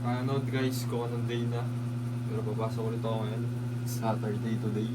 Ano guys, kung anong day na. Pero papasok ulit ako ngayon. Saturday today.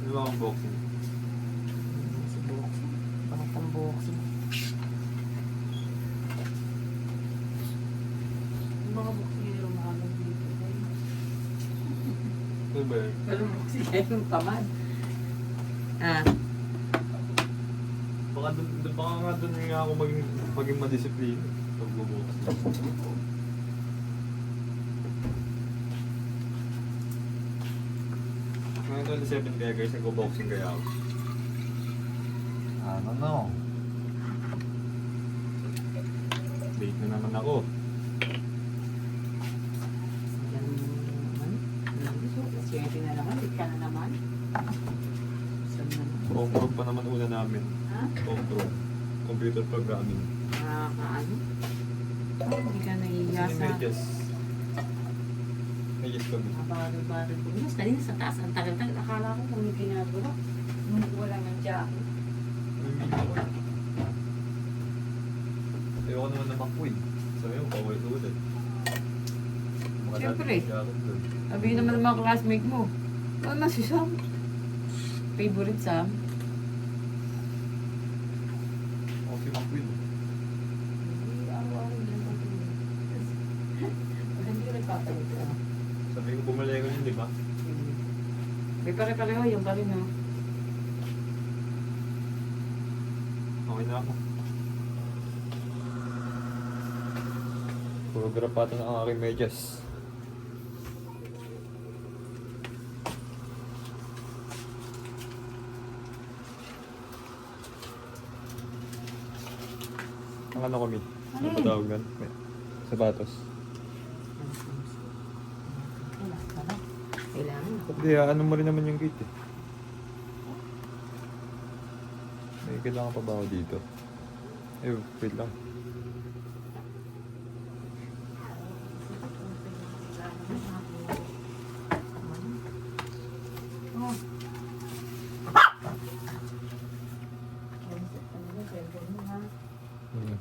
Ano ba ang boxing? Sa boxing. Parang pang-boxing. Yung mga boxing yung mahabang dito. Ano ba yun? Pero boxing yung tamad. Baka doon nga ako maging madisiplina. Pag-boxing. Ngayon 27 kaya guys, nag-boxing kaya ako. Ano no? Late na naman ako. Swerte na naman. Ika na naman. Saan naman? Home pa naman una namin. Ha? Home computer programming. Nakakaano? Hindi ka nahihiya Kasi sa... May yes kami. Nabagal-bagal ko. Mas kanina sa taas. Ang tagal-tagal. Akala ko kung may ginagawa. Nung wala ng jacket. Ayoko naman na makuin. Sabi mo, paulit-ulit. Siyempre. Sabihin naman ng mga classmate mo. Ano si Sam? Favorite Sam? Ako si makuin. Hindi, araw-araw lang ako. Hindi ko nagpapalit ka. Sabi ko, bumalik ko yun, di ba? May pare-pareho yung pa rin, ha? Okay na ako. Puro grapata na ang aking medyas. Ang ano kami? Ano ba tawag nun? Sapatos. Kailangan ako. Hindi, ano mo rin naman yung gate eh. May kailangan pa ba ako dito? Eh, wait lang. Hmm.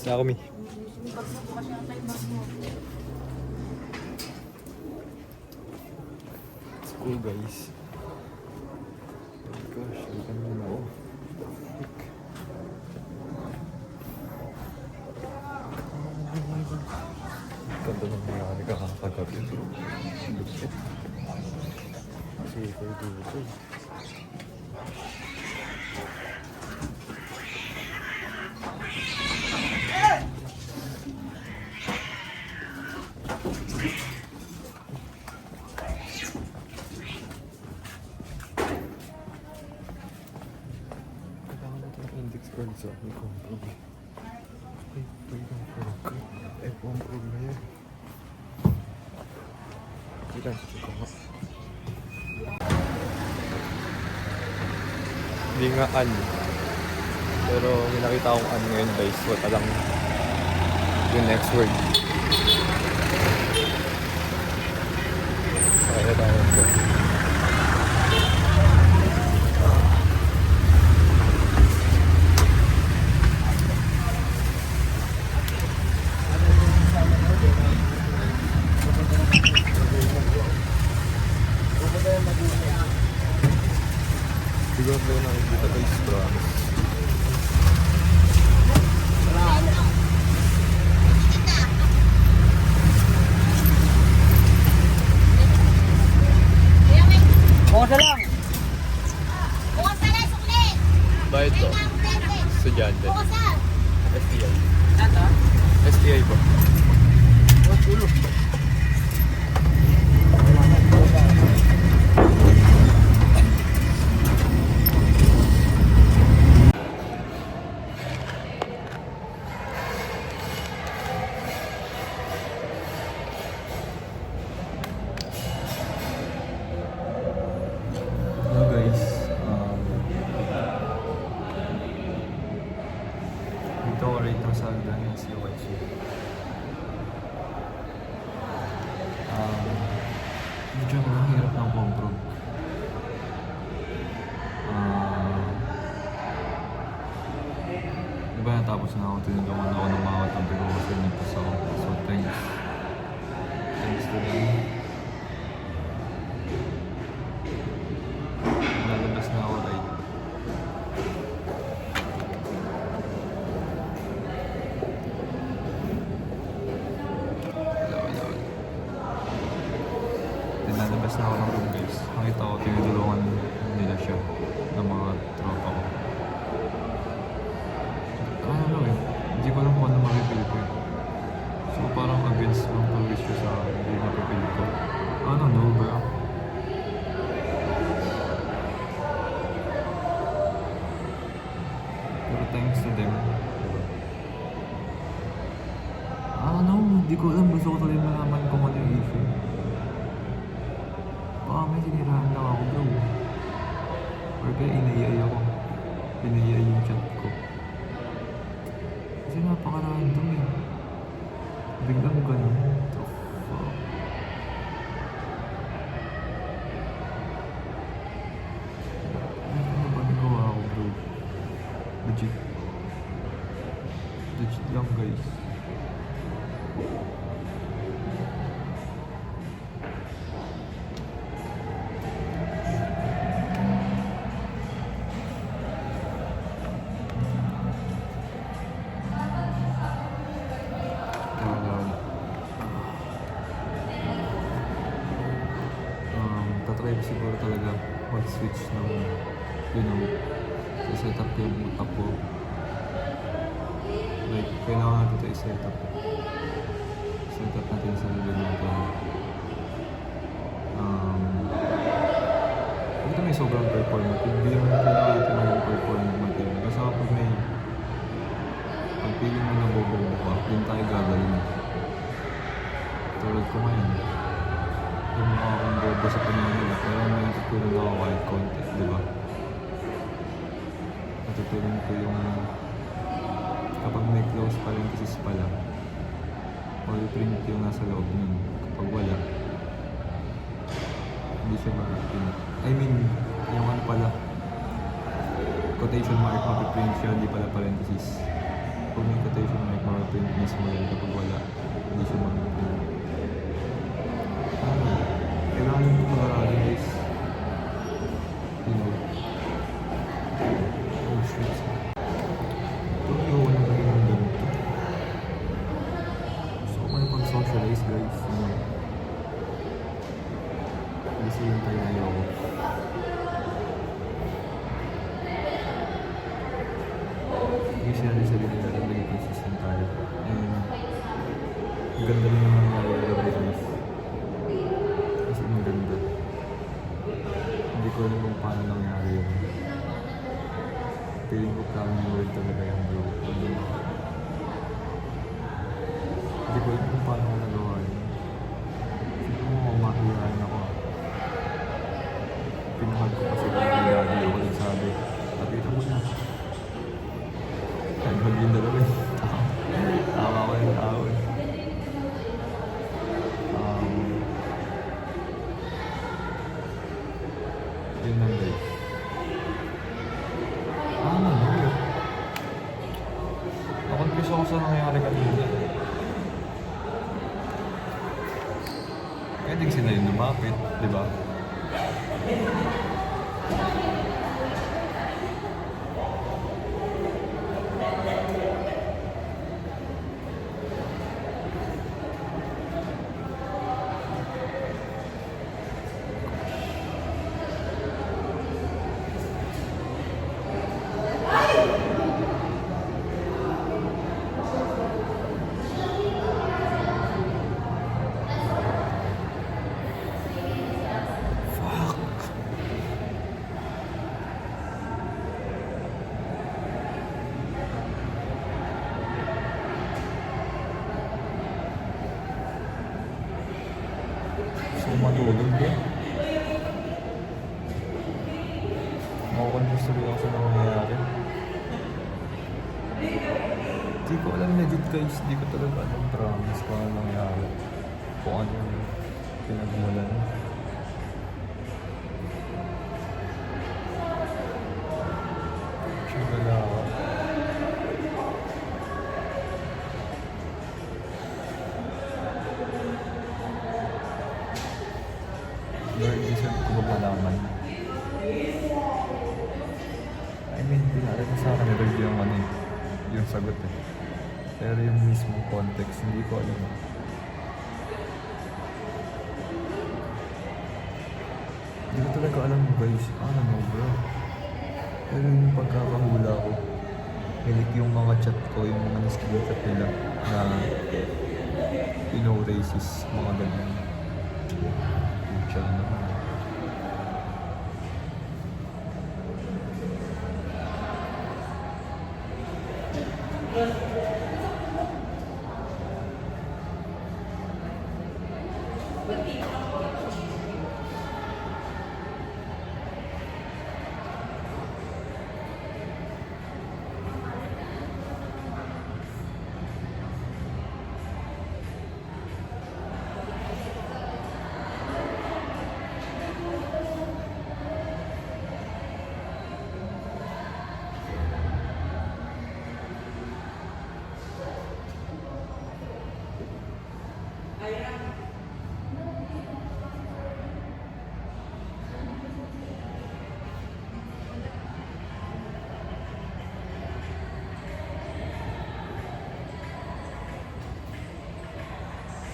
Basta ako, Mi. It's cool, guys. Oh my gosh, ang ganda na ako. Ganda ng mga kakagabi. Lupit. Super duper. Scroll sa aking comprog. Ay, ito yung comprog. Ay, comprog na yan. Ilan sa ito nga. Hindi nga an. Pero may nakita akong an ngayon guys. Wala lang yung next word. Kaya tayo po. Siguro tayo nakikita guys, promise. Bukas na lang. Bukas na lang, sukli! Bayad to. Kaya nga ang Estudyante. Bukas na! STI. Ano? STI po. Oh, tulo. Hello guys. Dito ko rito sa Ganyan CYC. Medyo mahirap ng comprog. Diba natapos na ako, tinulungan ako ng mga katabi ko kasi nagpas ako. So thanks. Thanks to them. Lalabas na ako right. Lalabas na ako ng room guys. Nakita ko, tinulungan nila siya ng mga tropa ko. Ano eh, hindi ko alam kung ano mapipili ko eh. So parang against lang pag-wish ko sa hindi mapipili ko. I don't know bro. Pero thanks to them. I don't know, hindi ko alam. Gusto ko tuloy malaman kung ano yung issue. Baka may sinirahan lang ako bro. Or kaya inayay ako. Inayay yung chat ko. Kasi napaka-random eh. Biglang ganun. What the fuck? Ano ba nagawa ako bro? Legit. Legit lang guys. Tatry ko siguro talaga mag-switch ng, i-setup ko yung utak ko. Like, kailangan natin ito i-setup. Setup natin yung sarili natin. Ito may sobrang performative. Hindi naman kailangan natin maging performative. Kasi kapag may pag-feeling mo na bobo ka, yun tayo gagawin. Tulad ko ngayon. Yung mga akong bobo sa panahon nila, pero may natutunan ako kahit konti, di ba? Natutunan ko yung kapag may close parenthesis pala, o i-print yung nasa loob nun. Kapag wala, hindi siya mag-print. I mean, yung ano pala, quotation mark, mag-print siya, hindi pala parenthesis. Kung may quotation mark, mag-print mismo yan. Kapag wala, hindi siya mag-print. Kailangan yung pag-aralin guys. You know. Oh shit. Ito yung ano ba yung ganito. Gusto ko kayo pag-socialize guys. You know. Kasi yung tayo na ayoko. Kasi natin sarili natin maging consistent tayo. And ang ganda rin yung nangyayari sa business. Kasi ang ganda. Hindi ko alam kung paano nangyari yun. feeling ko planning world talaga yung bro. Hindi ko alam kung paano ko nagawa yun. Siguro mo mahihayin ako. Pinahag ko kasi kung hindi ako nagsabi. Pakita mo na. Nagmag yung dalawa eh. Tawa ko yung tao eh. Yun lang guys. Weird. Nakonfuse ako sa nangyayari kanina. Pwedeng sila yung lumapit, di ba? Matulog din. Makukonfuse tuloy ako sa nangyayari. Di ko alam legit guys. Di ko talaga alam promise kung ano nangyayari. Kung ano yung pinagmulan. Sigala ako. Lord, deserve ko ba malaman? I mean, pinala ko sa akin Lord yung ano eh, yung sagot eh. Pero yung mismong context, hindi ko alam. Hindi ko talaga alam guys, ano bro. Pero yung pagkakahula ko, hilik yung mga chat ko, yung mga screenshot nila na racist, mga ganyan. Siya naman.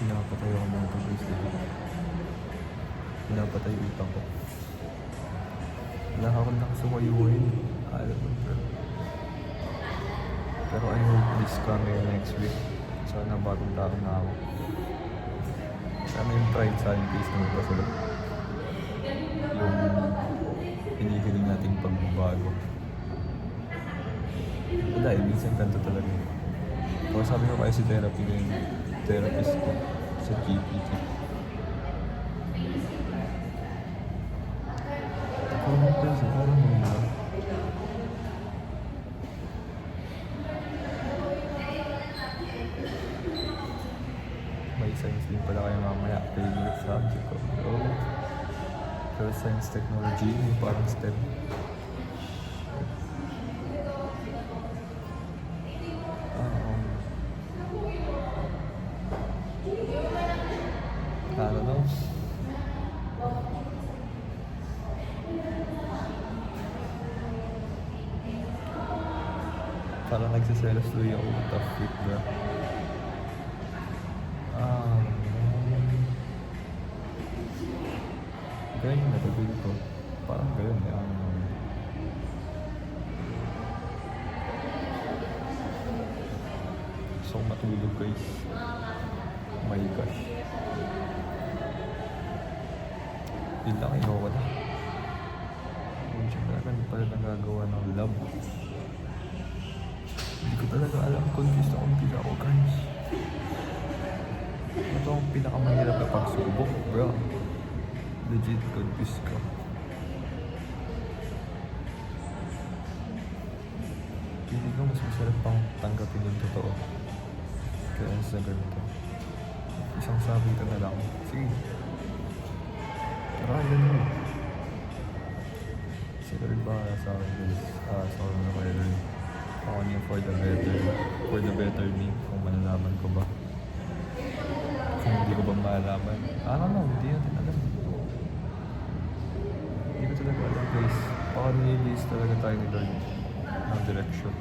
Pinapatay ako ng pag-isip ko. Pinapatay yung utang ko. Wala akong nakasumayuhin. Alam mo bro. Pero I hope this coming next week. Sana bagong tao na ako. Sana yung pride sa aking case na magpasulot. Yung hinihiling nating pagbabago. Wala eh, minsan ganito talaga. Kung sabi ko kayo si therapy ko yung therapist ko sa GPT. Ako mo kasi, parang mo na. May science din pala kayo mamaya. Favorite subject ko. Oh. Pero science technology, yung parang STEM. I don't know. Parang nagsiselos tuloy ako with tough fit bro. Ganyan yung natagul ko. Parang ganyan eh. Gusto kong matulog guys. Oh my gosh. Yun lang, inuwa na. Kung siya talaga pala nagagawa ng love. talaga alam kung gusto kong pila ko, guys. Ito ang pinakamahirap na pagsubok, bro. Legit, confused ka. Hindi ko mas masarap pang tanggapin yung totoo. Kaya sa ganito. Isang sabi ka na lang. Sige. Tara, yan mo. Si Lord ba sa akin, guys? Sa akin na kay Lord. Ako niya for the better me. Kung malalaman ko ba. Kung hindi ko ba malalaman. I don't know, hindi natin alam. Hindi ko talaga alam, guys. Baka nililis talaga tayo ni Lord ng direction.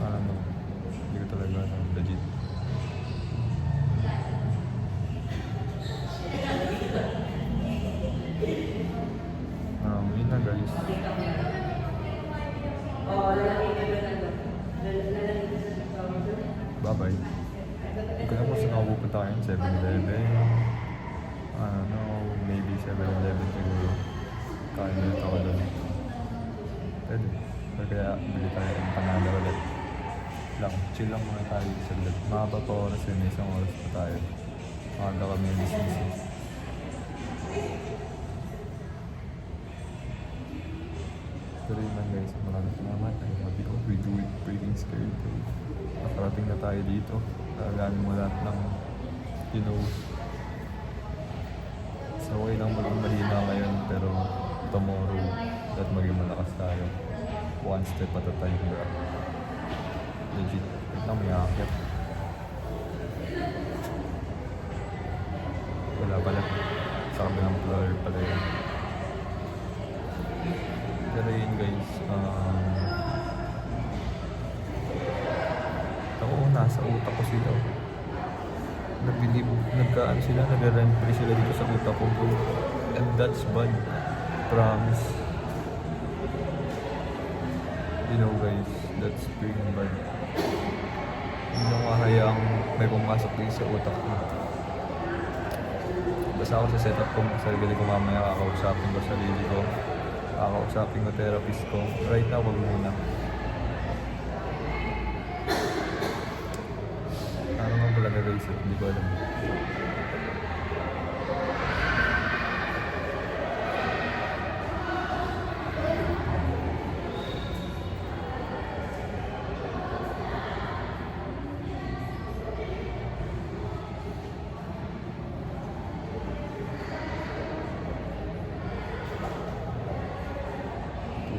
I don't know. Hindi ko talaga alam, legit. Yun na, guys. Bye-bye. Hindi ko na kung saan ako pupunta ngayon. 7-Eleven. I don't know. Maybe 7-Eleven siguro. Kain ulit ako doon. Pwede. Or kaya bili tayo ng panalo ulit. Lang. Chill lang muna tayo sa ulit. Mahaba pa oras yun. Isang oras pa tayo. Maaga kami yung business. Pero yun lang, guys. Maraming salamat. I love you. We do it freaking scared. Nakarating na tayo dito. Talagaan mo lahat ng, you know, sa way lang maging mahina ngayon, pero tomorrow, at maging malakas tayo. One step at a time, bro. Legit. Wait lang, may akit. Wala pala. Sa kabilang floor pala yun. Pero yun, guys. Oo, nasa utak ko sila. Nabilib, nagkaan sila, nag-rent-free sila dito sa utak ko, bro. And that's bad. Promise. You know, guys, that's freaking bad. Hindi ko mahayaang may pumasok din sa utak ko. Basta ako sa setup ko, sarili ko mamaya kakausapin ko sarili ko. Kakausapin ko therapist ko. Right now, wag muna. Ano naman talaga, guys, hindi ko alam.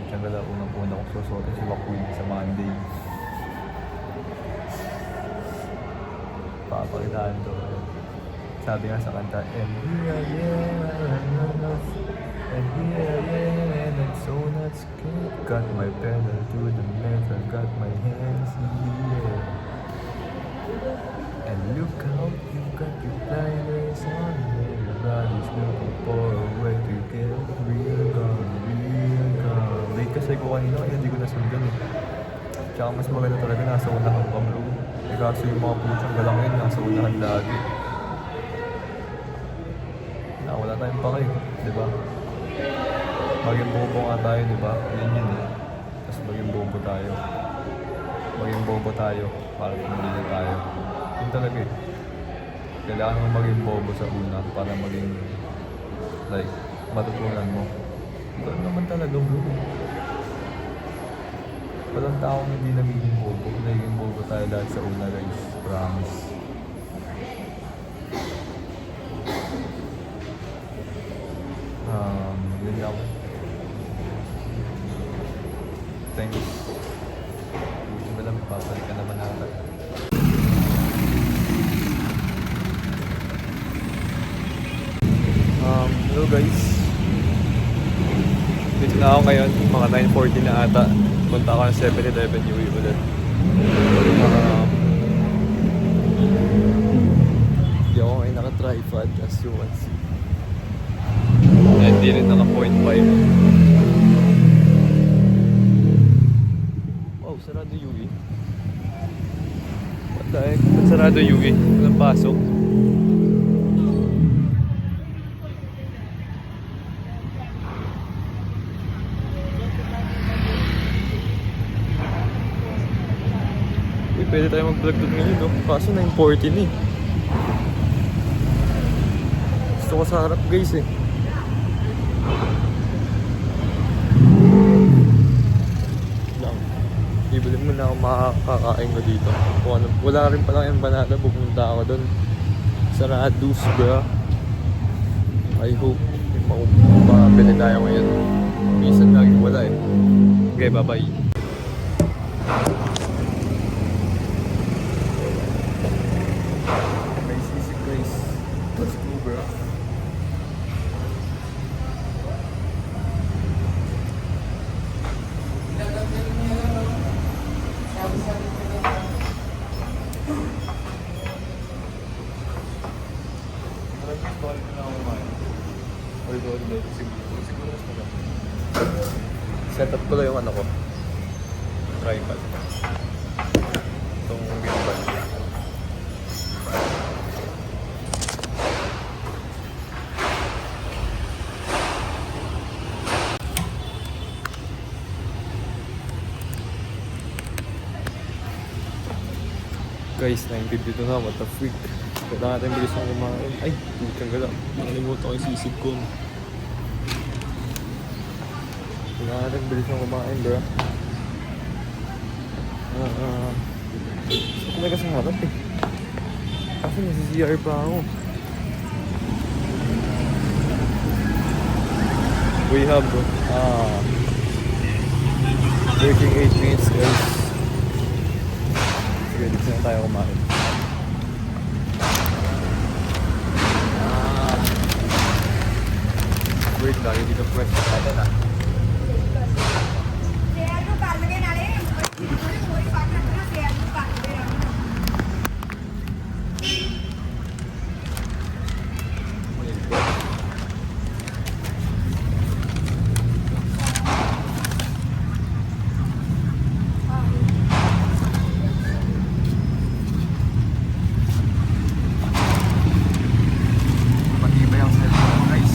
Tsangala, unang-una kong susuotin si Wakuin sa Monday. Papakitaan to. Sabi nga sa kanta, and here I am, and here I am, and so not scared. Got my pedal to the metal, got my hands in the air. And look out, you got your blinders on. Everybody's looking for a way to get real gone, real gone. Late kasi ko kanina, kaya hindi ko nasundan eh. Tsaka mas maganda talaga nasa unahan pa, bro. Eh kaso yung mga putyang galangin nasa unahan lagi. Wala tayong pakay, di ba? Maging bobo nga tayo, di ba? Yan yun eh. Tapos maging bobo tayo. Maging bobo tayo para pumili tayo. Yun talaga eh. Kailangan mo maging bobo sa una para maging, like, matutunan mo. Ito naman talaga, bro. Walang taong hindi nagiging bobo. Nagiging bobo tayo lahat sa una, guys. Promise. Yun lang. Thanks. Buti ba lang, papalik ka naman natin. Hello guys. Dito na ako ngayon, mga 9:40 na ata. Punta ako ng 7-Eleven UE ulit. Hindi ako ngayon naka-tripod as you can see. Hindi rin naka 0.5. Oh, sarado UE. What the heck? Ba't sarado UE? Walang pasok. pwede tayo mag-vlog doon ngayon, no? Kaso 9:40 na eh. Gusto ko sa harap guys eh. Lang. Ibili mo na ako makakakain ko dito. Kung ano, wala rin pala yung banana, pupunta ako doon. Sa Radus, bro. I hope mapabili tayo ngayon. Minsan laging wala eh. Okay, bye-bye. May sisig guys. Let's go, bro. Set up ko lang yung ano ko. Tripod. Itong gimbal. Guys, 9:52 na. What the freak? Kailangan natin bilis ng kumain. Ay, putang gala. Nakalimutan ko yung sisig ko. Kailangan natin bilis ng kumain, bro. Gusto talaga sa harap eh. Kasi nasa CR pa ako. We have working 8 minutes, guys. Sige, dito na tayo kumain. Wait, lagi dito pwesto natin ah. Matibay ang cellphone mo, guys.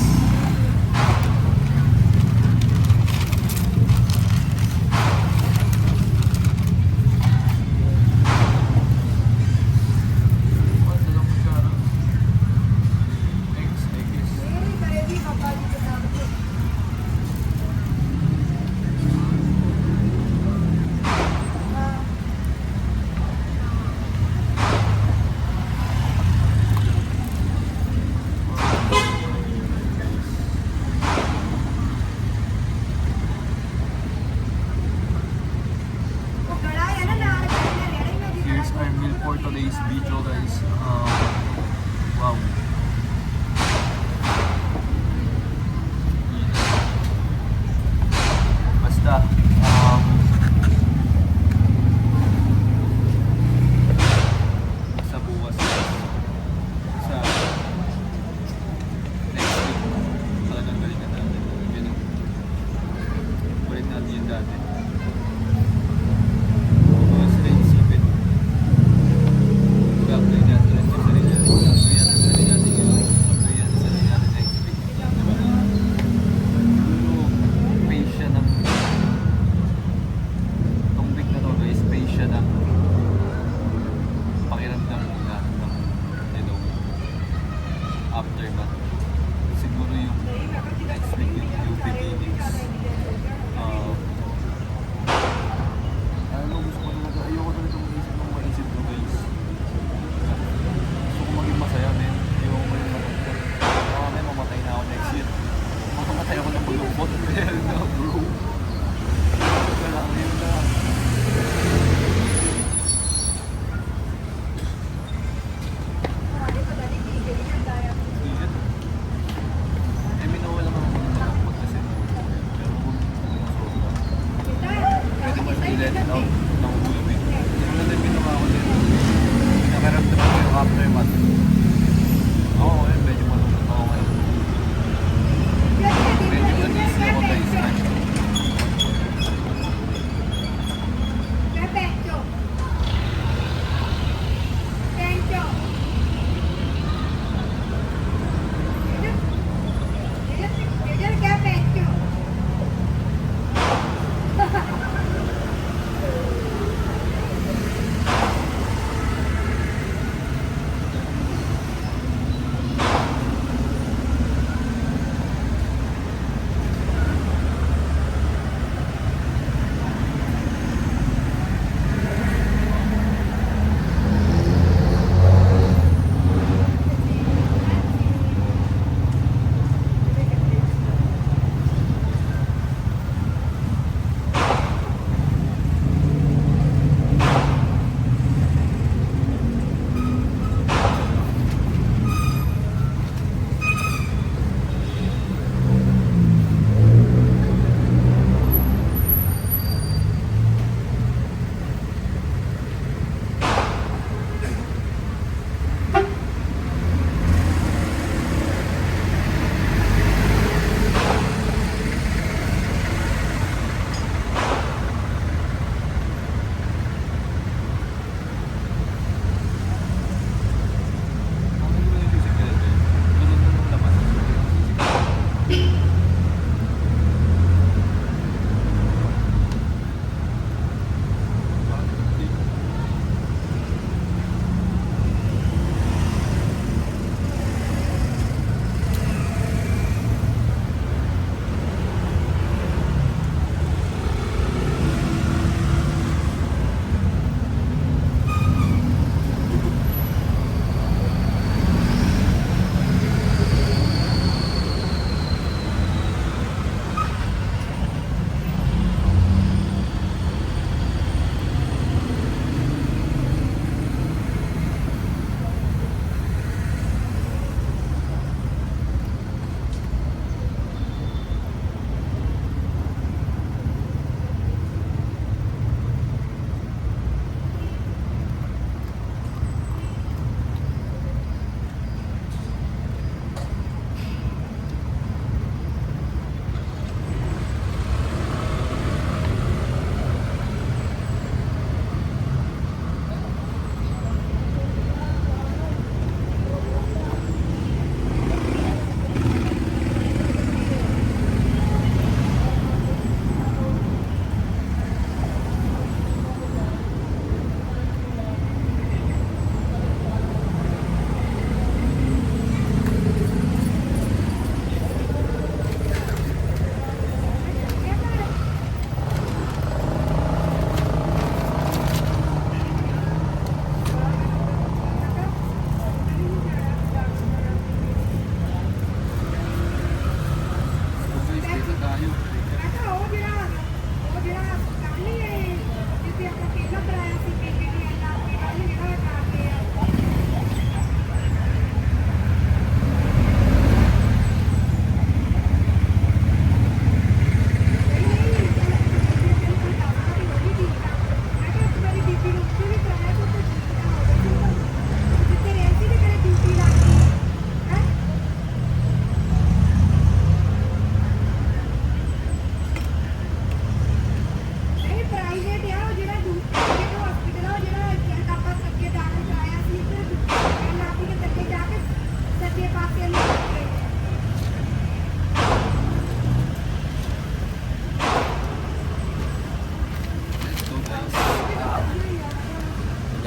Here's our meal for today's video, guys. Wow. Basta, sa bukas, sa next week, talagang galingan natin. Yun, ulit natin yung dati. Sila isipin. Gagawin natin ulit yung sarili natin. Gagawin natin yung sarili natin.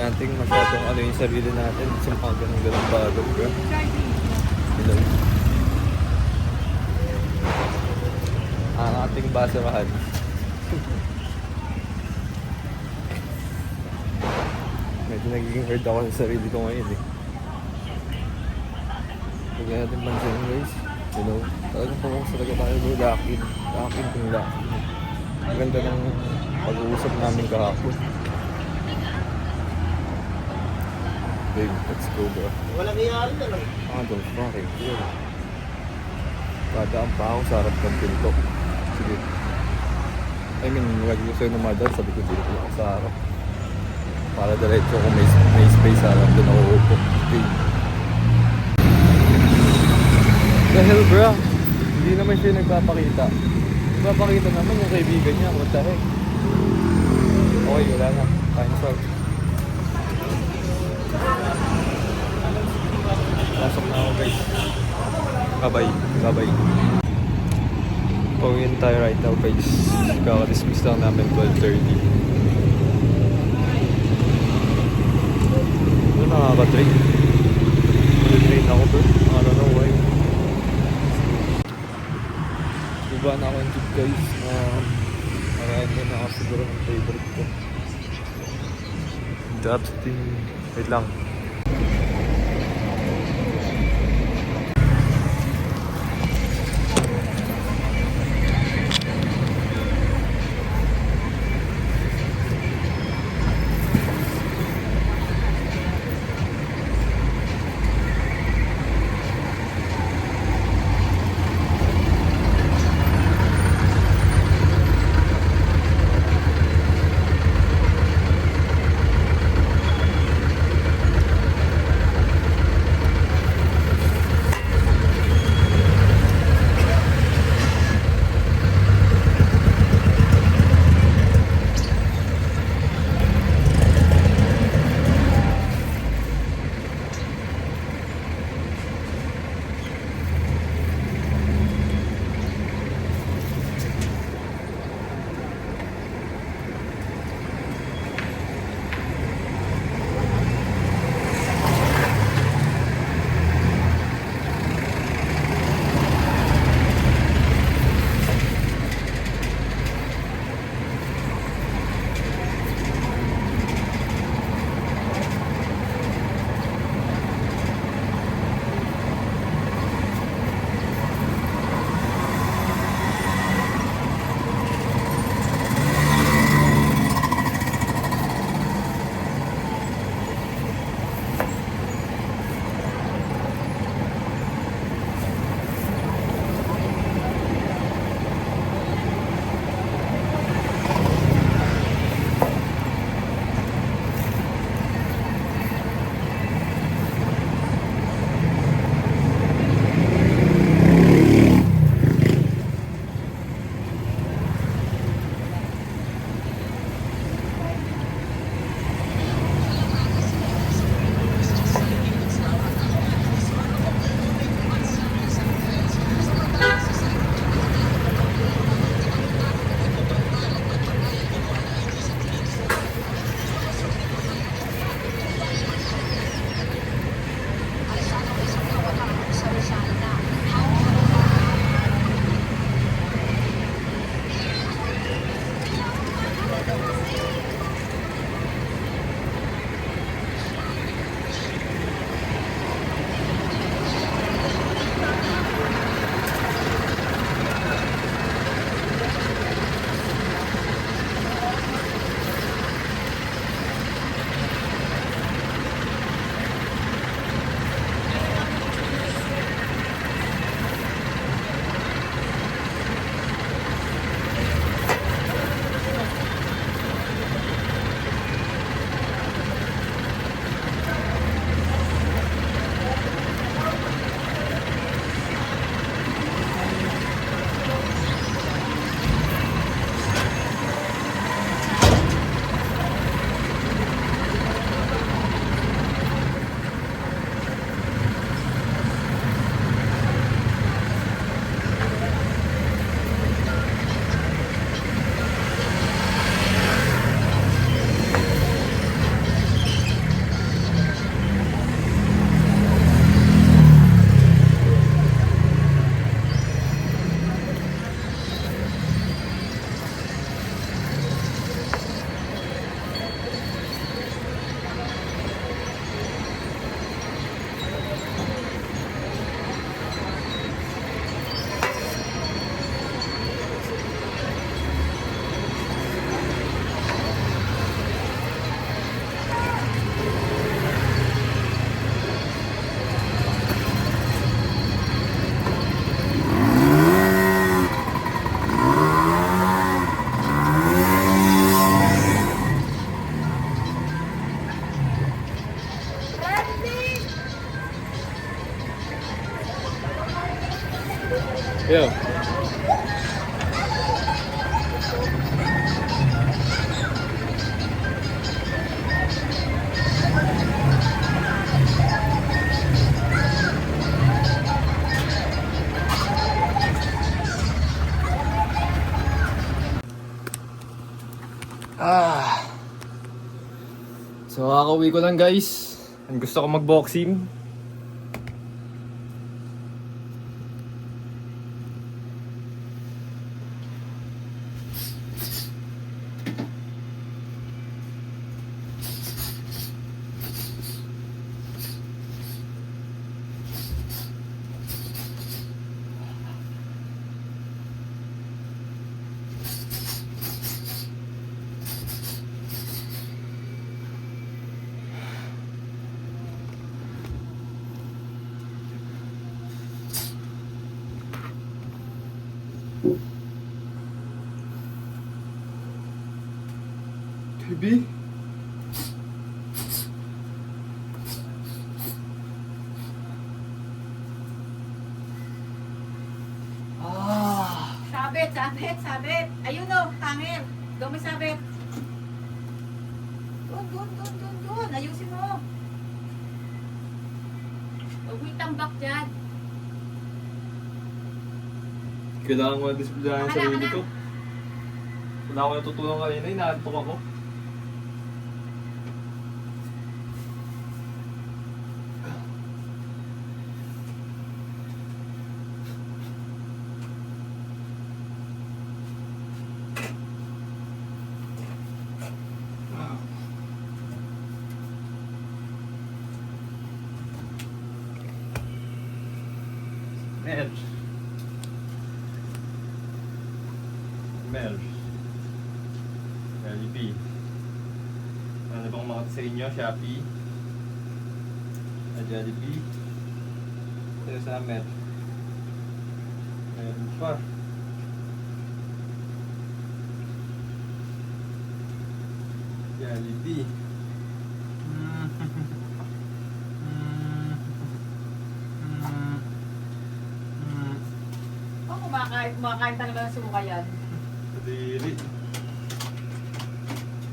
nating masyadong ano yung sarili natin sa mga ganang bagay, bro. Hello. Ang ating basurahan. Medyo nagiging hard ako sa sarili ko ngayon eh. Huwag na natin pansin guys. You know, talagang focus talaga tayo bro. Lakin kung lakin. Ang ganda ng pag-uusap namin kahapon. Babe, let's go bro. Walang iyari na lang. Don't fucking care. Dadaan pa ako sa harap ng pinto. Sige. I mean, lagi ko sa'yo namadal, sabi ko dito ako sa harap. Para diretso kung may space sa harap, doon ako upo. Okay. The hell bro, hindi naman siya nagpapakita. Nagpapakita naman yung kaibigan niya, what the heck. Okay, wala na. Time's out. Pasok na ako guys. Bye-bye. Bye-bye. Pauwiin tayo right now guys. Kaka-dismiss lang namin 12:30. Ano nakaka-train? Nag-train ako bro. I don't know why. Diba na ako yung jeep guys. Marami na ako siguro ng favorite ko. Dustin. Wait lang. Yo. So kakauwi ko lang guys. Gusto ko mag-boxing. Baby? Sabit. Ayun o, tangil. Doon may sabit. Doon. Ayusin mo. Huwag mo itambak dyan. Kailangan ko na-disciplinahan Wala sa sarili ka na. ko. Wala ako natutunan kanina, inaantok ako. Merge. Jollibee. Ano bang mga sa inyo? Shopee? Jollibee? Ito sa Merge. Meron pa. Jollibee. Kumakain talaga ng suka yan. Dili.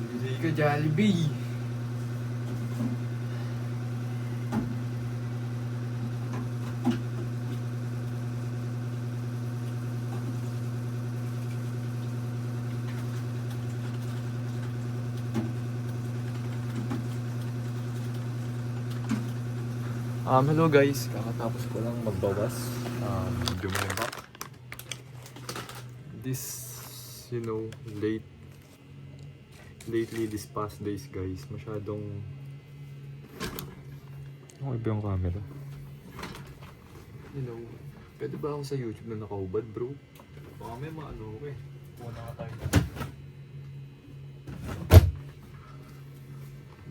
Dili ka Jollibee. Hello guys, kakatapos ko lang magbawas. Medyo may back. Lately this past days guys, masyadong iba yung camera. Pwede ba ako sa YouTube na nakahubad bro? Baka may maano ko eh. Muna ka tayo.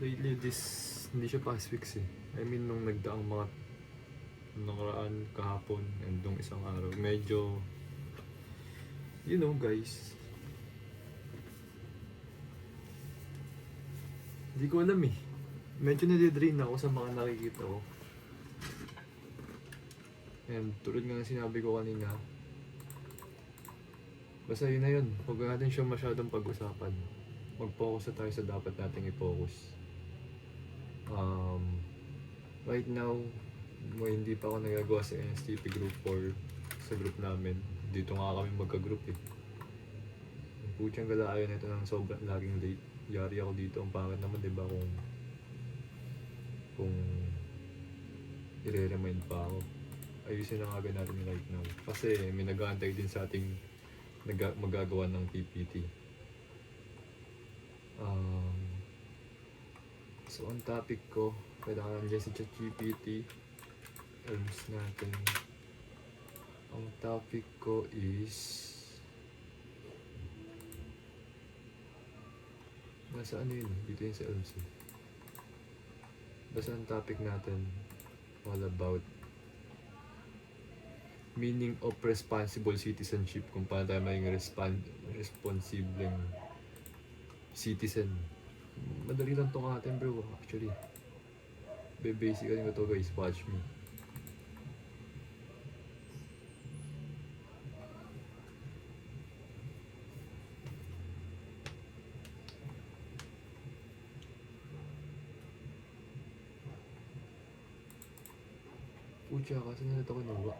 Lately hindi siya past weeks eh. I mean nung nagdaang mga nakaraan kahapon and nung isang araw, medyo guys, hindi ko alam eh. Medyo nadidrain ako sa mga nakikita ko. And tulad nga ng sinabi ko kanina, basta yun na yun. Huwag natin siya masyadong pag-usapan. Mag-focus na tayo sa dapat nating i-focus. Right now, hindi pa ako nagagawa sa NSTP Group 4 sa group namin. Dito nga kami magka-group eh. Putyang galaayon ito ng sobrang laging late. Yari ako dito. Ang pangit naman diba kung i-remind pa ako. Ayusin na agad natin right now. Kasi may nag-aantay din sa ating magagawa ng PPT. So ang topic ko, kailangan nandiyan si ChatGPT. Elms natin. Ang topic ko is nasa ano yun? Dito yun sa Elms. Basta ang topic natin all about meaning of responsible citizenship, kung paano tayo maging responsibleng citizen. Madali lang tong atin bro, actually. Basically ko to guys, watch me. Pucha, kasi na ito kinuha.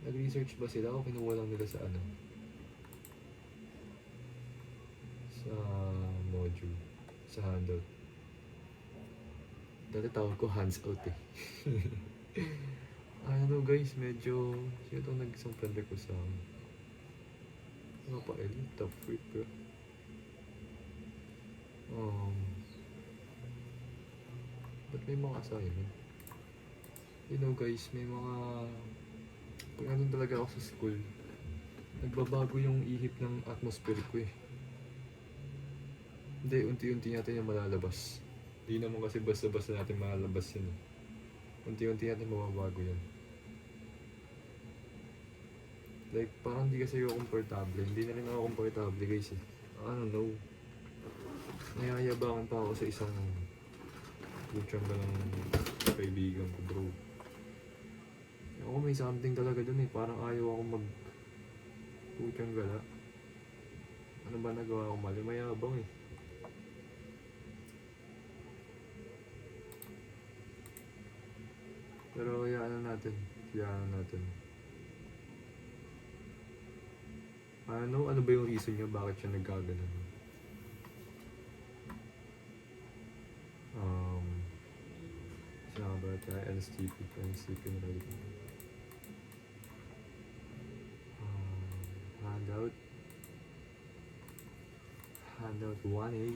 Nag-research ba sila o kinuha lang nila sa ano? Sa module. Sa handout. Dati tawag ko hands out eh. Ano guys, medyo... Sino itong nag-isang friend ko sa akin? Ano pa, elite, top freak bro. Ba't may mga assignment? You know guys, may mga... Pag nandun talaga ako sa school, nagbabago yung ihip ng atmosphere ko eh. Hindi, unti-unti natin yung malalabas. Hindi naman kasi basta-basta natin malalabas yun eh. Unti-unti natin mababago yan. Like, parang hindi kasi ako komportable. Hindi na rin ako komportable guys eh. I don't know. Nayayabangan pa ako sa isang putyang ba ng kaibigan ko bro. Ako may something talaga dun eh. Parang ayaw ako mag putyang gala. Ano ba nagawa ko mali? Mayabang eh. Pero hayaan natin. Ano ba yung reason niya bakit siya nagkaganon? Saan ba tayo? LSTP na rin. Handout 1A.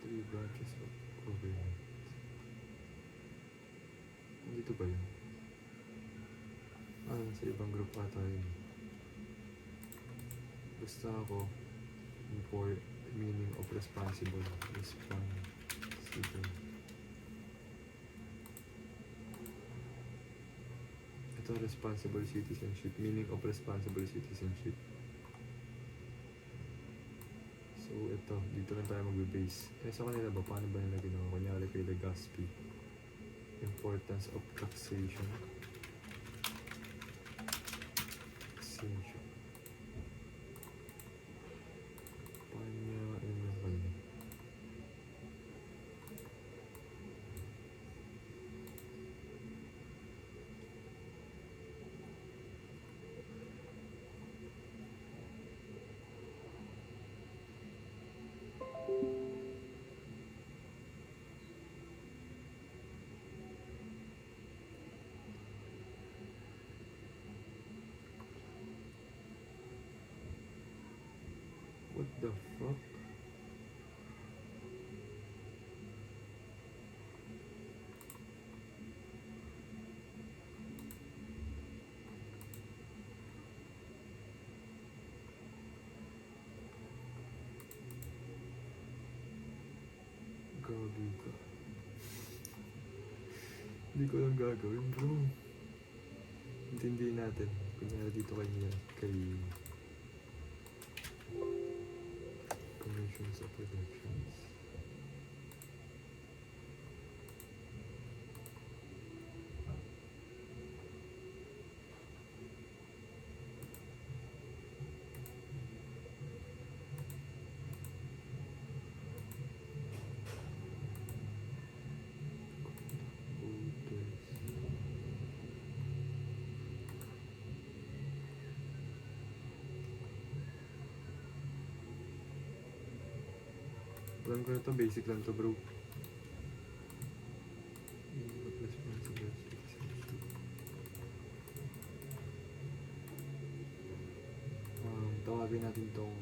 3 branches of overnight. Dito ba yun? Sa ibang group ata yun. Basta ako, for meaning of responsible. Ito, responsible citizenship. Meaning of responsible citizenship. So, ito. Dito lang tayo mag-base. Sa kanila ba? Paano ba nila ginawa? Kunyari kay Legaspi. Importance of taxation. What the fuck? Gagi ka. Hindi ko lang gagawin bro. Intindihin natin. Kunyari dito kay Commissions of Elections. Alam ko na to, basic lang to bro. Tawagin natin tong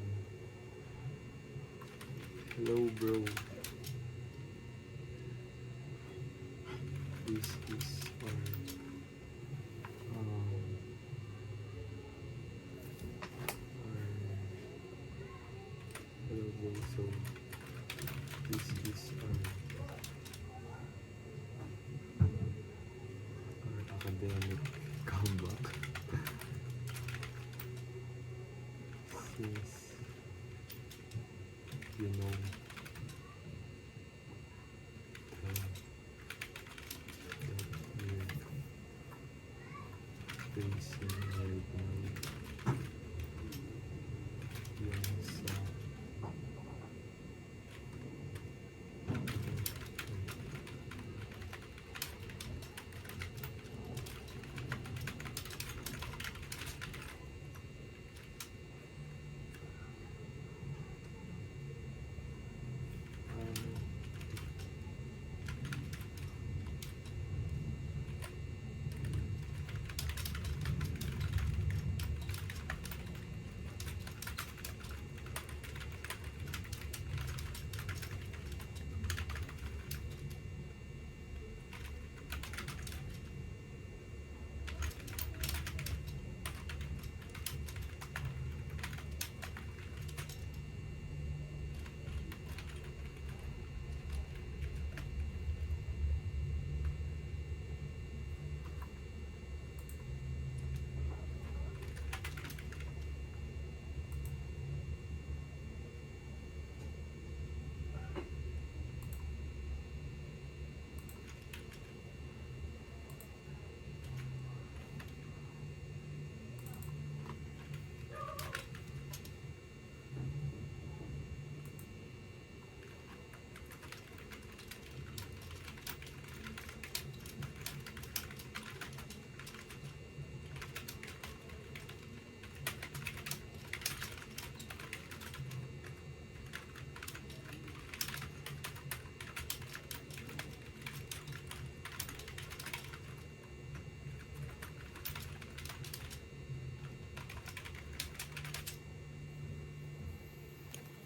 hello bro. This is hello bro, so this is our academic comeback. Since you know that we're facing right now yung sa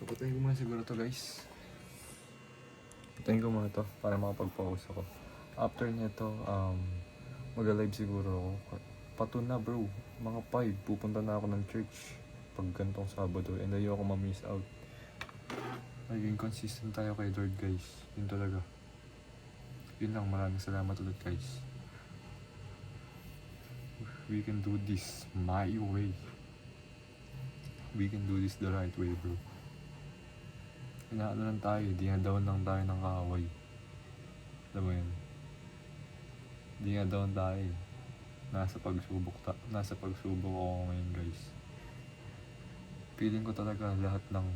Patayin ko muna siguro to guys. Patayin ko muna to para makapag-focus ako. After nito, mag-live siguro ako. Pato na bro, mga 5, pupunta na ako ng church pag gantong Sabado and ayoko ma-miss out. Maging consistent tayo kay Lord guys, yun talaga. Yun lang, maraming salamat ulit guys. We can do this my way. We can do this the right way bro. Inaano lang tayo, dinadawan lang tayo ng kaaway. Alam mo yun? Dinadawan tayo. Nasa pagsubok ako ngayon guys. Feeling ko talaga lahat ng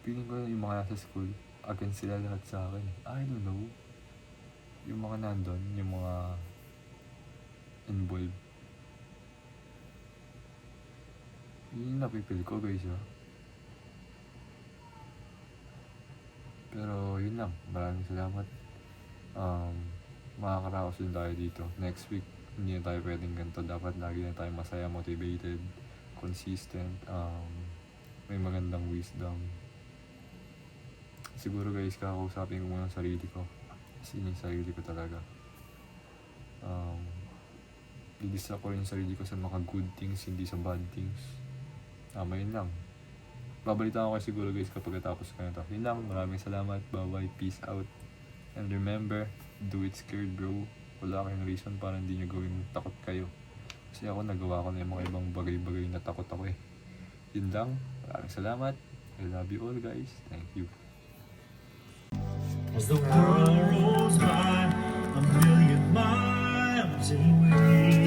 feeling ko yung mga nasa school against sila lahat sa akin. I don't know. Yung mga nandun, yung mga involved. Yun yung napipil ko guys Pero yun lang, maraming salamat. Makakaraos din tayo dito. Next week, hindi na tayo pwedeng ganito. Dapat lagi na tayo masaya, motivated, consistent, may magandang wisdom. Siguro guys, kakausapin ko muna ang sarili ko. Kasi yung sarili ko talaga. Didistract ko rin yung sarili ko sa mga good things, hindi sa bad things. Yun lang. Babalitaan ko kayo siguro guys kapag natapos ko na ito. Yun lang, maraming salamat, bye-bye, peace out. And remember, do it scared bro. Wala kayong reason para hindi nyo gawin takot kayo. Kasi ako nagawa ko na yung mga ibang bagay-bagay na takot ako Yun lang, maraming salamat. I love you all guys, thank you. As the world rolls by a million miles away.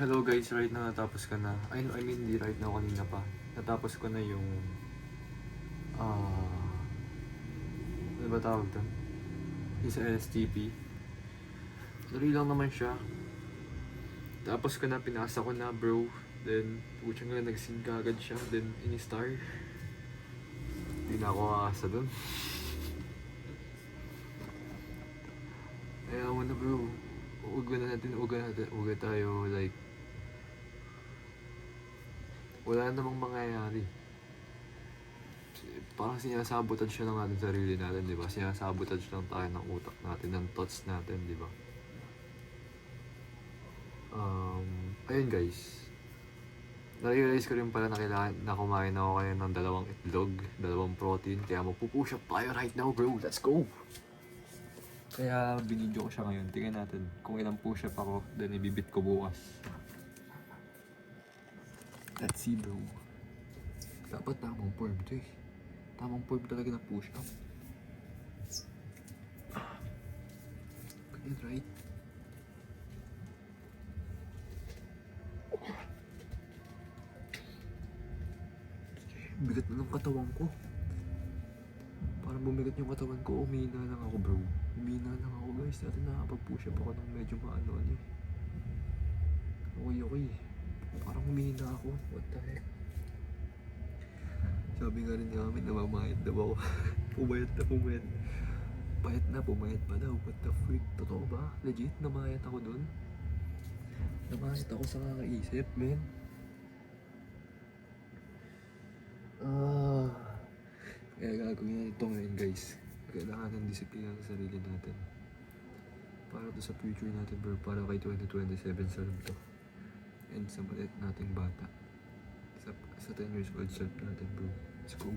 Hello guys, right now natapos ka na. I mean, hindi right now, kanina pa. Natapos ko na yung ano ba tawag doon? Yung sa LSTP. Dali lang naman siya. Tapos ko na, pinasa ko na bro. Then, putsang nga nag-sing agad siya. Then, in-star. Hindi na ako aasa doon. Kaya mo na bro. Uga tayo like wala namang mangyayari. Parang sinasabotage siya ng ating sarili natin, di ba? Sinasabotage lang tayo ng utak natin, ng thoughts natin, di ba? Ayun guys. Na-realize ko rin pala na kailangan na kumain ako kayo ng 2 itlog, 2 protein. Kaya magpupush up tayo right now bro, let's go! Kaya binidyo ko siya ngayon. Tingnan natin kung ilang push up ako, then ibibit ko bukas. Let's see bro. Dapat tamang form to Tamang form talaga na push up. Good, right? Bigat na ng katawan ko. Parang bumigat yung katawan ko, umina lang ako bro. Umina lang ako guys. Dati nakapag-push up ako ng medyo maano Okay. Parang umina ako. What the heck? Sabi nga rin namin, namamayat daw ako. Pumayat. Pumayat pa daw. What the freak? Totoo ba? Legit? Namayat ako dun? Namayat ako sa kakaisip, man. Kaya gagawin na ito ngayon guys. Kailangan ng disiplina sa sarili natin. Para to sa future natin bro. Para kay 2027 sa to. And sa maliit nating bata. Sa 10 years old self natin bro. Let's go.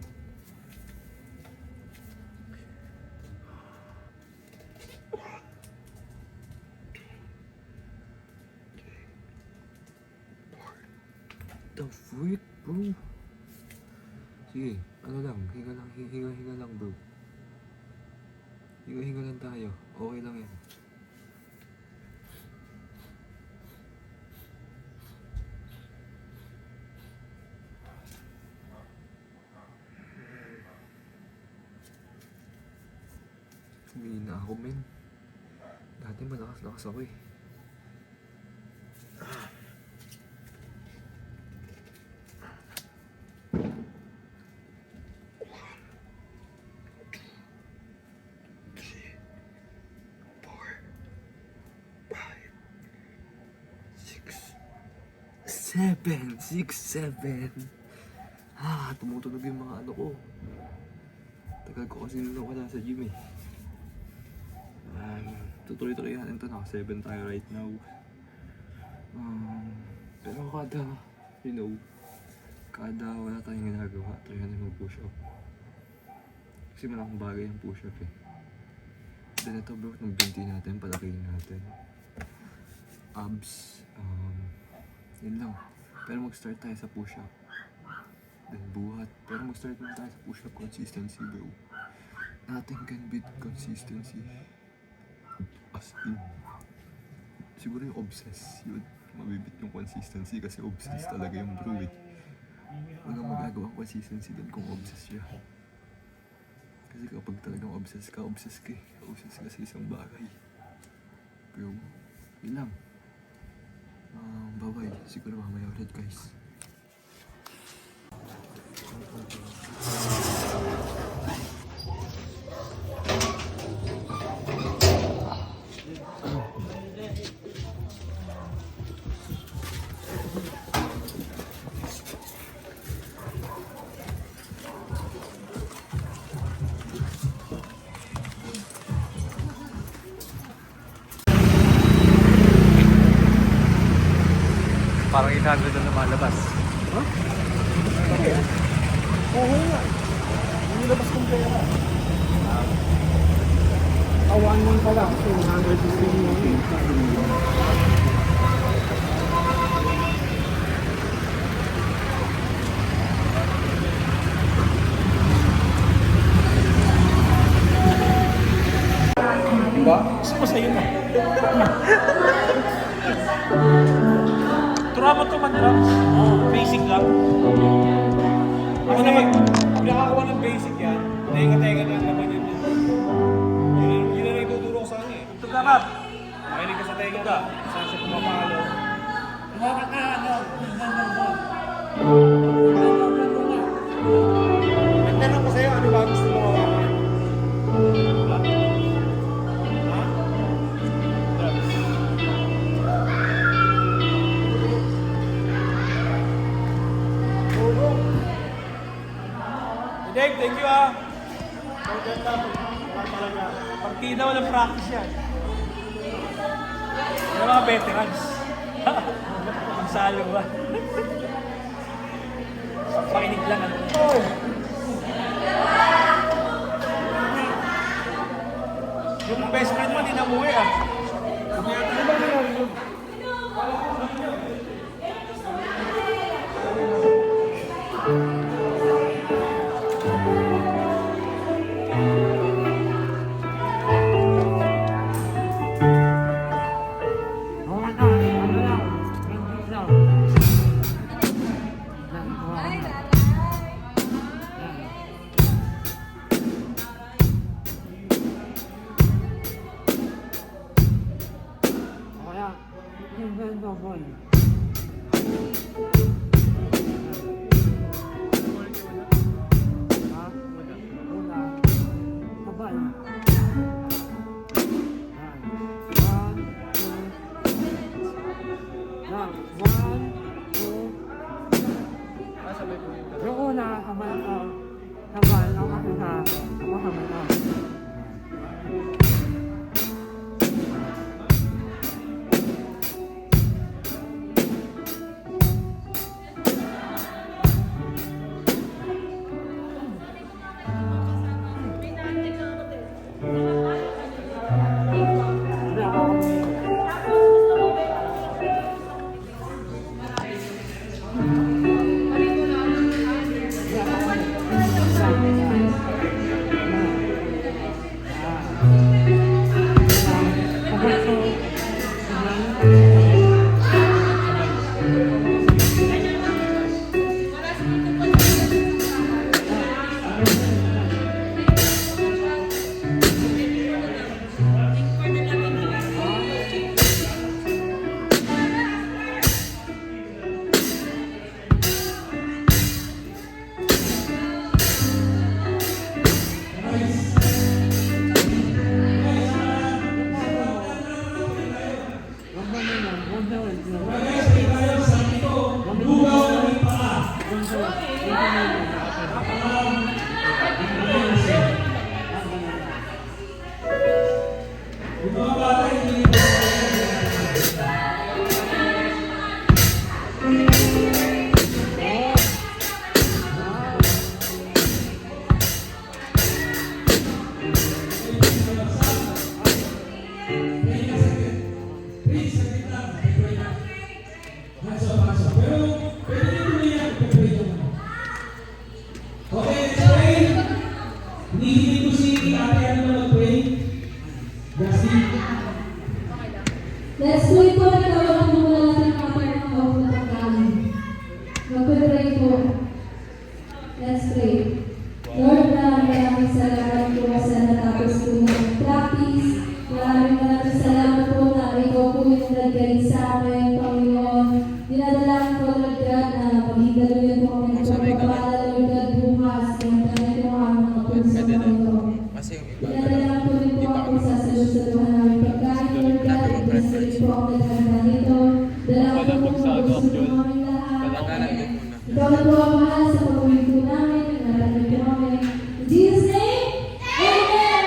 The freak bro. Sige, hinga lang bro. Hinga lang tayo. Okay lang yan. Humina ako men. Dati malakas ako 7, 6, 7. Tumutunog yung mga ano ko. Tagal ko kasi nung wala sa gym eh. Tutuloy-tuloy natin ito. Naka 7 tayo right now. Pero kada wala tayong ginagawa, try natin mag-push up. Kasi malaking bagay yung push up eh. Then ito bro, nung binti natin, palakihin natin. Abs, yun lang. Pero mag-start tayo sa push up. Then buhat. Pero mag-start muna tayo sa push up consistency bro. Nothing can beat consistency. As in. Siguro yung obsess, yun. Mabibit yung consistency kasi obsess talaga yung bro eh. Walang magagawa consistency dun kung obsess siya. Kasi kapag talagang obsess ka eh. Obsess ka sa isang bagay. Pero, yun lang. Bye-bye. Siguro mamaya ulit guys. Parang 800 na lumalabas. Oo nga. Nilabas kong pera. Awan mo pala. So, 150 million. Diba? Gusto ko sa'yo na. Turo mo ito man lang. Basic lang. Ako naman, kung nakakuha ng basic yan, tenga-tenga lang naman yun. Yun na ituturo ko sa kanya eh. Ito ka, Map. Makinig ka sa tenga ka. Saan siya pumapalo. Kumaka ka, ano? Magtanong ko sa'yo, ano ba gusto mo hawakan? Dave, thank you ah. Partida walang practice yan. Yung mga veterans. Magsalo ba? Pakinig lang ano. Yung best friend mo, di namuwi ah. Ano ba nangyari yun? Let's pray po na tawagan muna natin ang ating mga utang kami. Magpapray po. Let's pray. Lord, maraming salamat po sa natapos po ng practice. Maraming salamat po na ikaw po yung nagagaling sa amin, Panginoon. Dinadalangin po, Lord God, na maghigaluyan po kami ng pagpapala, Lord God, bukas. Kaya tayo po ang mga puso, Panginoon. Dinadalangin po rin po ako sa salusaluhan namin pagkain, Lord God. Ibigay po ang naghanda nito. Dalangin po po ang gusto ng aming lahat. Ikaw na po ang mahal sa pagawin po namin. Narating po kami. In Jesus' name, Amen!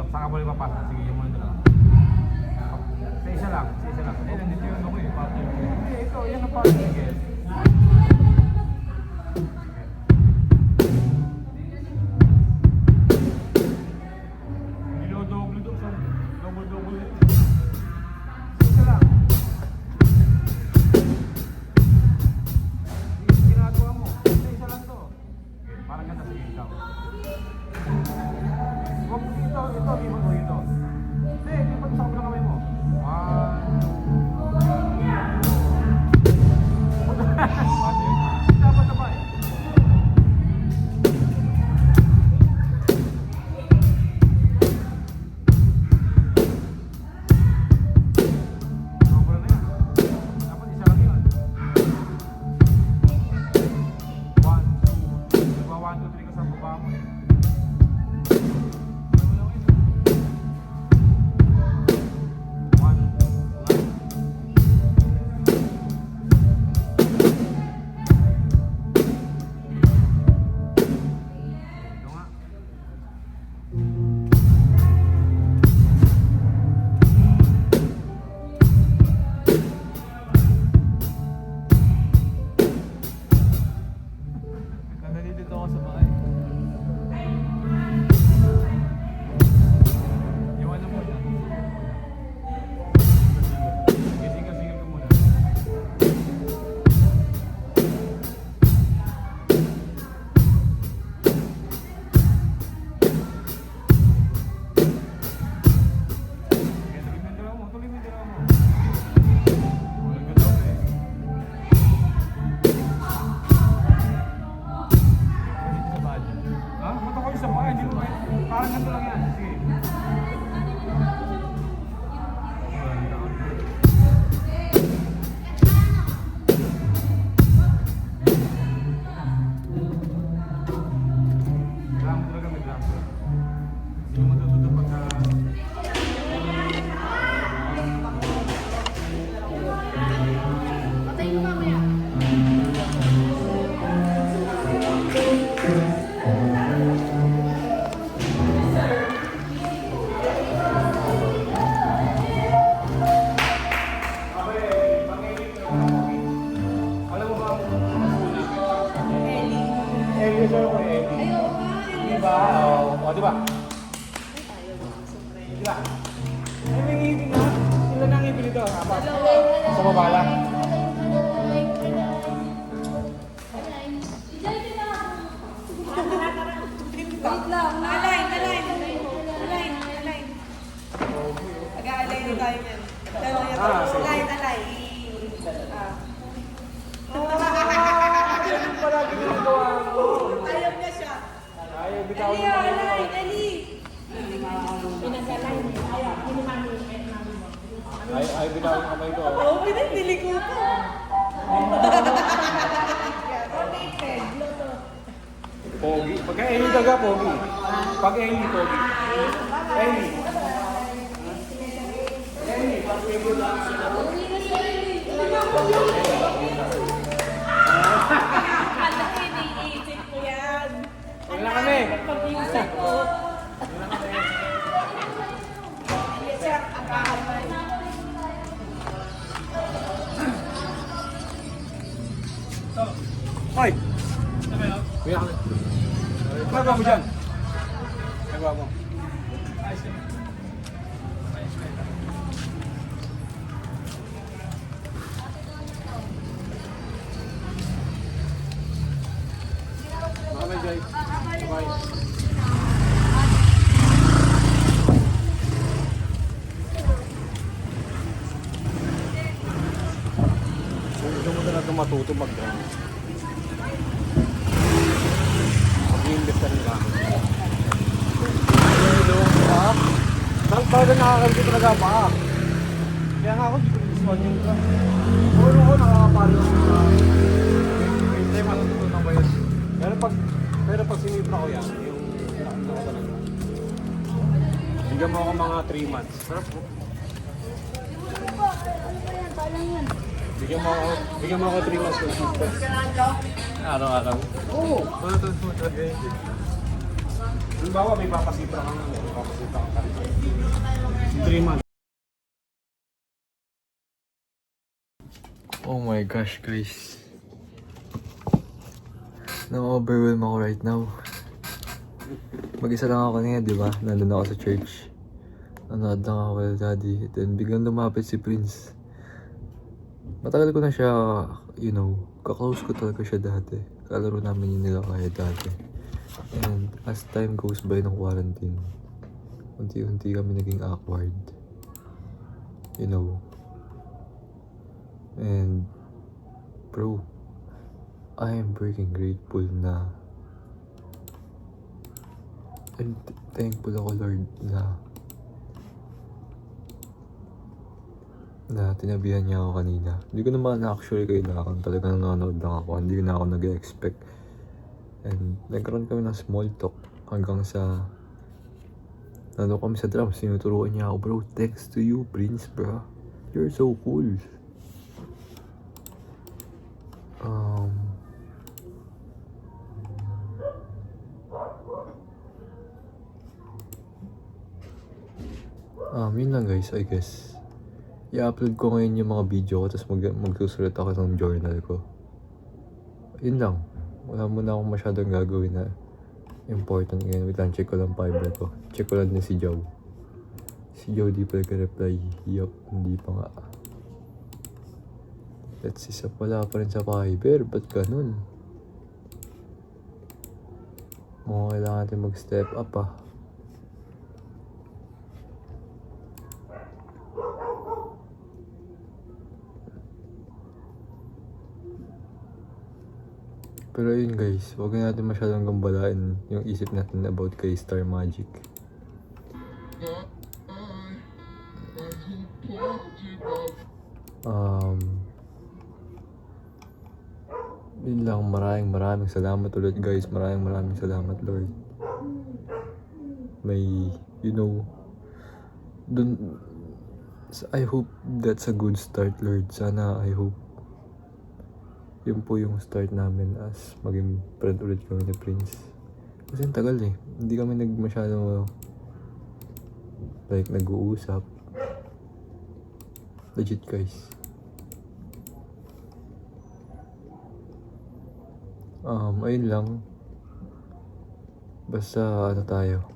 Saka mo ipapasa. Sige, yung mga dalawa. Sa isa lang. Eh, nandito yung ako eh. Partner. Hindi, ito. Yan ang partner. Yes. Double. Isa lang. Ginagawa mo. Isa lang to. Okay, parang ganda. Sige, ikaw. Huwag ito, ibang ko ito. Hindi, ibang sa kabila kamay mo. 1, 2, Sa babala. Wait lang. Align. Mag-a-align na tayo yan. Align. Palagi ginagawa ko. Ayaw niya siya. Ayaw, bitawan mo. Dali. Ayaw, bitawan yung kamay ko. Oo, pinagdili ko ito. Pogi. Pagka Ellie taga, pogi. Pag Ellie, pogi. Ellie. Ano iniisip ko yan? Yun na kami. Pag-iisip ko. Yes, sir. Ang kahamay. Hoy! Kuya kami. Nagawa mo dyan. Nagawa mo. Bye-bye, Jay. Bye-bye. Gusto mo talaga matuto mag-drum. Mag-i-invest ka rin ka. Talaga nakakalit talaga pa. Kaya nga ako, di ko gustuhan yung drum. Puro ko nakakapalo sa hindi matutunan ko yun. Pero pag sinibra ko yan, yung nakakita ko talaga. Bigyan mo ako mga 3 months. Sarap po. Bigyan mo ako 3 months consistent. Araw-araw. Oo. Halimbawa, may papasipra kang ano, may papasipra kang karito. 3 months. Oh my gosh, guys. Na-overwhelm ako right now. Mag-isa lang ako ngayon, di ba? Nandun ako sa church. Nanood lang ako kay Daddy. Then biglang lumapit si Prince. Matagal ko na siya, you know, kaklose ko talaga siya dati. Kalaro namin yun nila kaya dati. And as time goes by ng quarantine, unti-unti kami naging awkward. You know. And bro, I am freaking grateful na and thankful ako, Lord, na tinabihan niya ako kanina. Hindi ko naman actually kailangan, talagang nanonood lang ako. Hindi na ako nag-expect. And nagkaroon kami ng small talk hanggang sa nandun kami sa drums. Sinuturuan niya ako, bro, thanks to you, Prince, bro. You're so cool. Yun lang guys, I guess. I-upload ko ngayon yung mga video ko, tapos magsusulat ako ng journal ko. Yun lang. Wala muna akong masyadong gagawin na important ngayon. Wait lang, check ko lang Fiverr ko. Check ko lang din si Joe. Si Joe di pa nag-reply. Yup, hindi pa nga. Let's see, wala pa rin sa Fiverr. Ba't ganun? Mukhang kailangan natin mag-step up ah. Pero yun guys, huwag natin masyadong gambalain yung isip natin about kay Star Magic. Yun lang, maraming salamat ulit guys. Maraming salamat, Lord. May, you know, I hope that's a good start, Lord. Sana, I hope yun po yung start namin as maging friend ulit kami ni Prince. Kasi ang tagal eh. Hindi kami masyado like nag-uusap. Legit guys. Ayun lang. Basta ano tayo.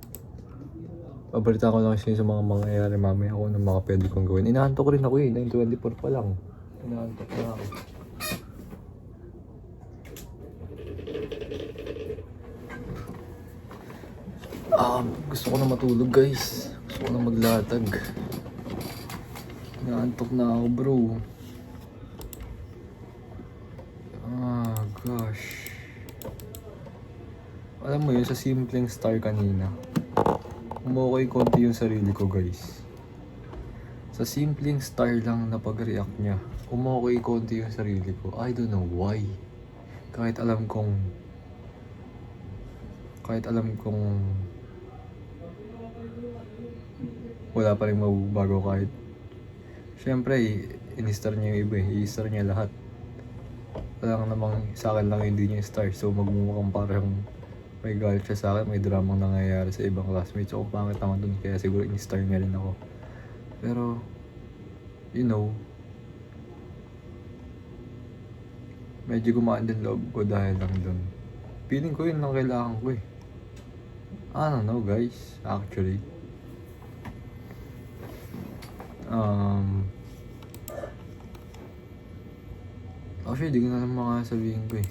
Babalita ko lang kasi sa mga mangyayari mamaya ako ng mga pwede kong gawin. Inaantok rin ako eh, 9:24 pa lang. Inaantok na ako. Gusto ko na matulog guys. Gusto ko na maglatag. Inaantok na ako bro. Gosh. Alam mo yun, sa simpleng star kanina, umukay konti yung sarili ko guys. Sa simpleng star lang na pag-react niya, umukay konti yung sarili ko. I don't know why. Kahit alam kong wala pa rin mabago kahit syempre in-star niya yung iba eh. I-star niya lahat. Wala namang sa akin lang hindi niya star. So magmumukhang parang may galit siya sa akin, may dramang nangyayari sa ibang classmates. So pangit naman dun, kaya siguro in-star niya rin ako. Pero you know, medyo gumaan din loob ko dahil lang dun. Feeling ko yun lang kailangan ko eh. I don't know guys, actually. Actually, di ko na alam makasabihin ko eh.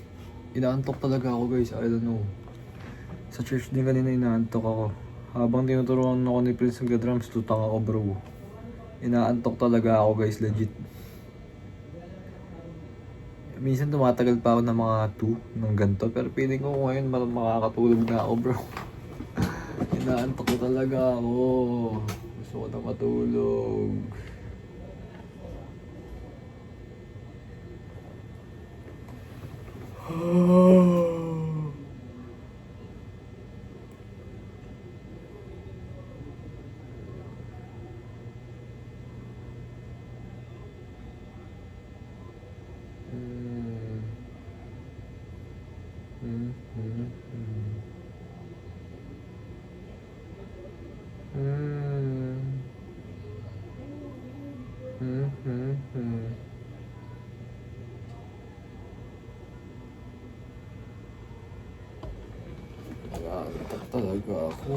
Inaantok talaga ako guys, I don't know. Sa church din kanina inaantok ako. Habang tinuturuan ako ni Prince ng drums, tutang ako bro. Inaantok talaga ako guys, legit. Minsan tumatagal pa ako ng mga 2 ng ganito, pero feeling ko ngayon makakatulog na ako bro. Inaantok ko talaga ako. Gusto ko na matulog. Nakaantok talaga ako.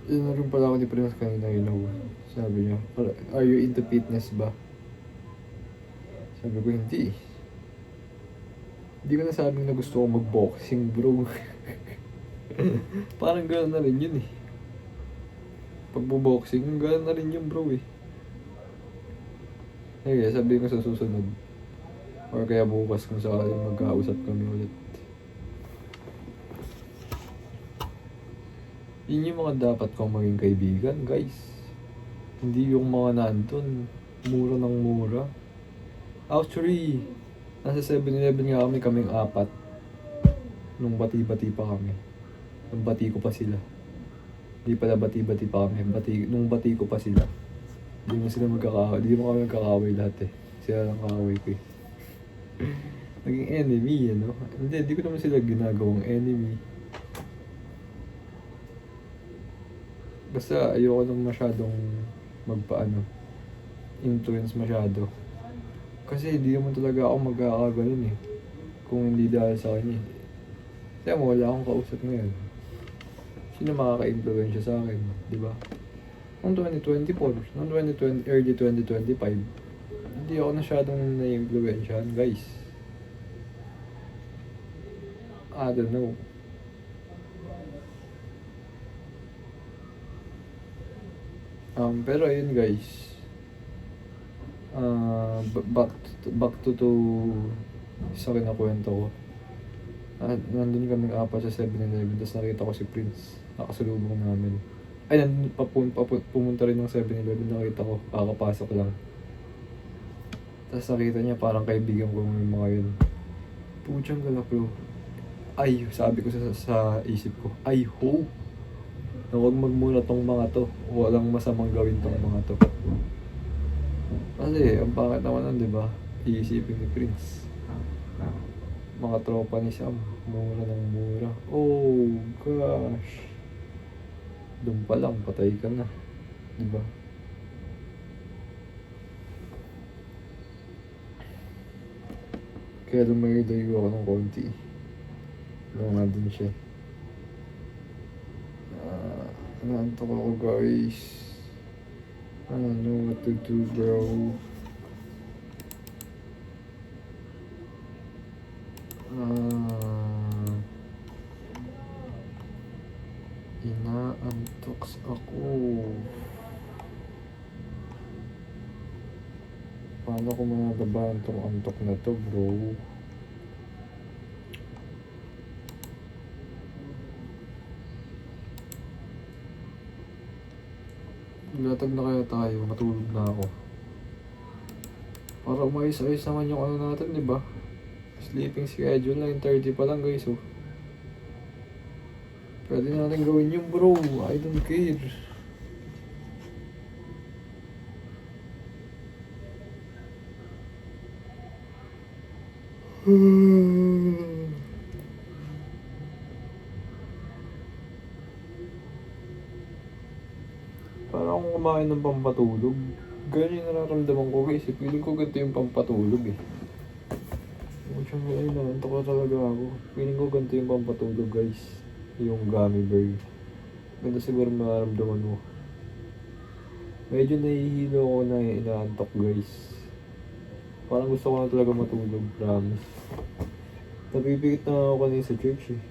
Yun na rin pala ako ni Primas kanina, you know. Sabi niya, are you into fitness ba? Sabi ko, hindi. Hindi ko nasabing na gusto ko mag-boxing, bro. Parang gano'n na rin yun eh. Pagbo-boxing, gano'n na rin yun, bro eh. Kaya sabihin ko sa susunod. Or kaya bukas kung sakaling magkausap kami ulit. Yun yung mga dapat kong maging kaibigan, guys. Hindi yung mga nandun. Mura ng mura. Actually, nasa 7-Eleven nga kaming 4. Nung bati-bati pa kami. Nung bati ko pa sila. Hindi pala bati-bati pa kami. Nung bati ko pa sila. Hindi mo sila magkakaway. Hindi mo kami magkakaway lahat eh. Sila lang kakaway ko eh. Naging enemy, ano? Hindi ko naman sila ginagawang enemy. Basta ayoko nang masyadong influence masyado. Kasi hindi naman talaga ako magkakaganon eh. Kung hindi dahil sa kanya eh. Kaya wala akong kausap ngayon. Sino makaka-influensya sa akin, di ba? Noong 2024, noong early 2025, hindi ako masyadong na-influensyahan, guys. I don't know. Pero ayun guys, back to sa kinakwento ko. Nandun kaming 4 sa 7-Eleven, tapos nakita ko si Prince, nakasalubong namin. Ay, nandun pumunta rin ng 7-Eleven, nakita ko, kakapasok lang. Tapos nakita niya, parang kaibigan ko yung mga yun. Puchang gala bro. Ay, sabi ko sa isip ko, I hope na huwag magmuna tong mga to. Walang masamang gawin tong mga to. Kasi, ang pangit naman nun, di ba? Iisipin ni Prince. Mga tropa ni Sam. Mura ng mura. Oh, gosh. Doon pa lang, patay ka na. Di ba? Kaya lumayo-layo ako ng konti. Nga din siya. Naantok ako guys. I don't know what to do, bro. Inaantok ako. Paano ko mababaan tong antok na to, bro? Latag na kaya tayo, matulog na ako. Para umayos-ayos naman yung ano natin, di ba? Sleeping schedule, 9:30 pa lang guys, oh. Pwede natin gawin yung bro, I don't care. Para akong kumain ng pampatulog. Ganyan yung nararamdaman ko guys. Feeling ko ganito yung pampatulog eh. Mutsang ay naantok ko talaga ako. Feeling ko ganito yung pampatulog guys. Yung gummy bear. Ganda siguro mararamdaman mo. Medyo nahihilo ako na inaantok guys. Parang gusto ko na talaga matulog, promise. Napipikit na ako kanina sa church eh.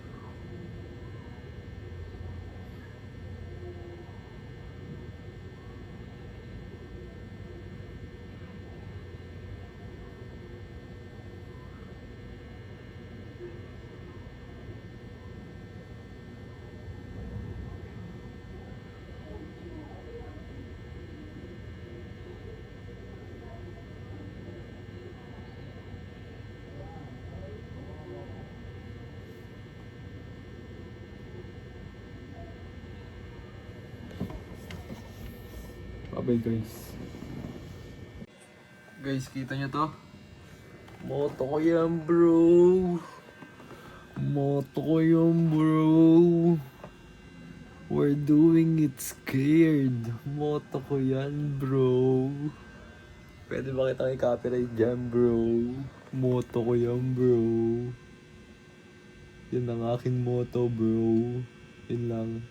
Bye guys. Guys, kita nyo to? Moto ko yan bro. Moto ko yan bro. We're doing it scared. Moto ko yan bro. Pwede ba kita i-copyright dyan bro? Moto ko yan bro. Yan ang aking moto bro. Yun lang.